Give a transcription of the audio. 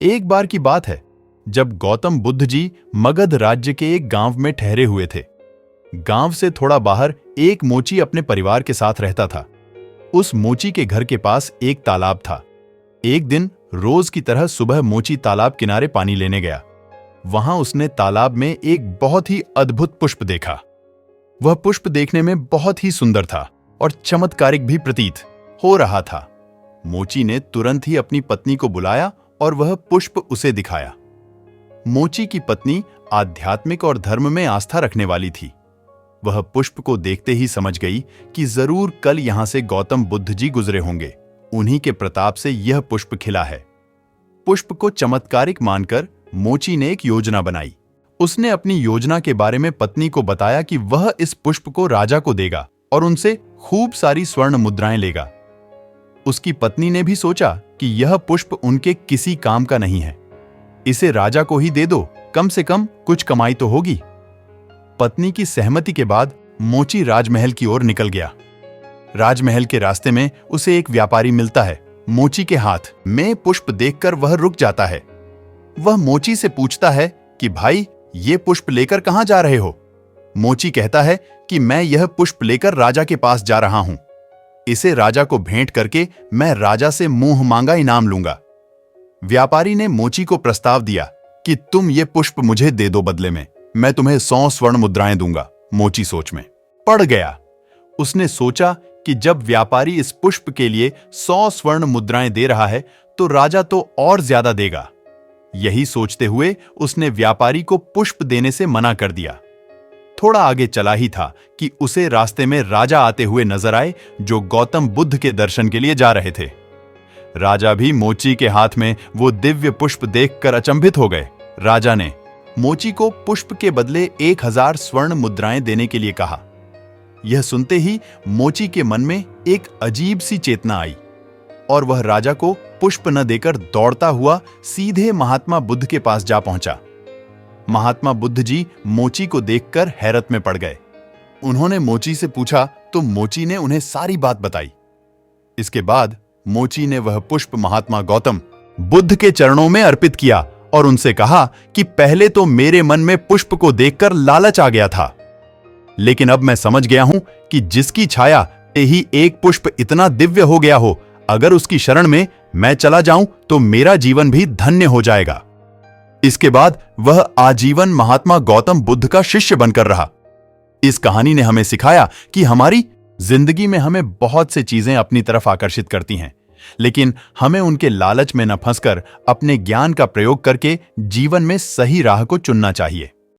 एक बार की बात है जब गौतम बुद्ध जी मगध राज्य के एक गांव में ठहरे हुए थे। गांव से थोड़ा बाहर एक मोची अपने परिवार के साथ रहता था। उस मोची के घर के पास एक तालाब था। एक दिन रोज की तरह सुबह मोची तालाब किनारे पानी लेने गया। वहां उसने तालाब में एक बहुत ही अद्भुत पुष्प देखा। वह पुष्प देखने में बहुत ही सुंदर था और चमत्कारिक भी प्रतीत हो रहा था। मोची ने तुरंत ही अपनी पत्नी को बुलाया और वह पुष्प उसे दिखाया। मोची की पत्नी आध्यात्मिक और धर्म में आस्था रखने वाली थी। वह पुष्प को देखते ही समझ गई कि जरूर कल यहां से गौतम बुद्ध जी गुजरे होंगे। उन्हीं के प्रताप से यह पुष्प खिला है। पुष्प को चमत्कारिक मानकर मोची ने एक योजना बनाई। उसने अपनी योजना के बारे में पत्नी को बताया कि वह इस पुष्प को राजा को देगा और उनसे खूब सारी स्वर्ण मुद्राएं लेगा। उसकी पत्नी ने भी सोचा कि यह पुष्प उनके किसी काम का नहीं है, इसे राजा को ही दे दो, कम से कम कुछ कमाई तो होगी। पत्नी की सहमति के बाद मोची राजमहल की ओर निकल गया। राजमहल के रास्ते में उसे एक व्यापारी मिलता है। मोची के हाथ में पुष्प देखकर वह रुक जाता है। वह मोची से पूछता है कि भाई, ये पुष्प लेकर कहां जा रहे हो? मोची कहता है कि मैं यह पुष्प लेकर राजा के पास जा रहा हूं। इसे राजा को भेंट करके मैं राजा से मुंह मांगा इनाम लूंगा। व्यापारी ने मोची को प्रस्ताव दिया कि तुम ये पुष्प मुझे दे दो, बदले में मैं तुम्हें 100 स्वर्ण मुद्राएं दूंगा। मोची सोच में पड़ गया। उसने सोचा कि जब व्यापारी इस पुष्प के लिए 100 स्वर्ण मुद्राएं दे रहा है तो राजा तो और ज्यादा देगा। यही सोचते हुए उसने व्यापारी को पुष्प देने से मना कर दिया। थोड़ा आगे चला ही था कि उसे रास्ते में राजा आते हुए नजर आए, जो गौतम बुद्ध के दर्शन के लिए जा रहे थे। राजा भी मोची के हाथ में वो दिव्य पुष्प देखकर अचंभित हो गए। राजा ने मोची को पुष्प के बदले 1000 स्वर्ण मुद्राएं देने के लिए कहा। यह सुनते ही मोची के मन में एक अजीब सी चेतना आई और वह राजा को पुष्प न देकर दौड़ता हुआ सीधे महात्मा बुद्ध के पास जा पहुंचा। महात्मा बुद्ध जी मोची को देखकर हैरत में पड़ गए। उन्होंने मोची से पूछा तो मोची ने उन्हें सारी बात बताई। इसके बाद मोची ने वह पुष्प महात्मा गौतम बुद्ध के चरणों में अर्पित किया और उनसे कहा कि पहले तो मेरे मन में पुष्प को देखकर लालच आ गया था, लेकिन अब मैं समझ गया हूं कि जिसकी छाया से ही एक पुष्प इतना दिव्य हो गया हो, अगर उसकी शरण में मैं चला जाऊं तो मेरा जीवन भी धन्य हो जाएगा। इसके बाद वह आजीवन महात्मा गौतम बुद्ध का शिष्य बनकर रहा। इस कहानी ने हमें सिखाया कि हमारी जिंदगी में हमें बहुत से चीजें अपनी तरफ आकर्षित करती हैं, लेकिन हमें उनके लालच में न फंसकर अपने ज्ञान का प्रयोग करके जीवन में सही राह को चुनना चाहिए।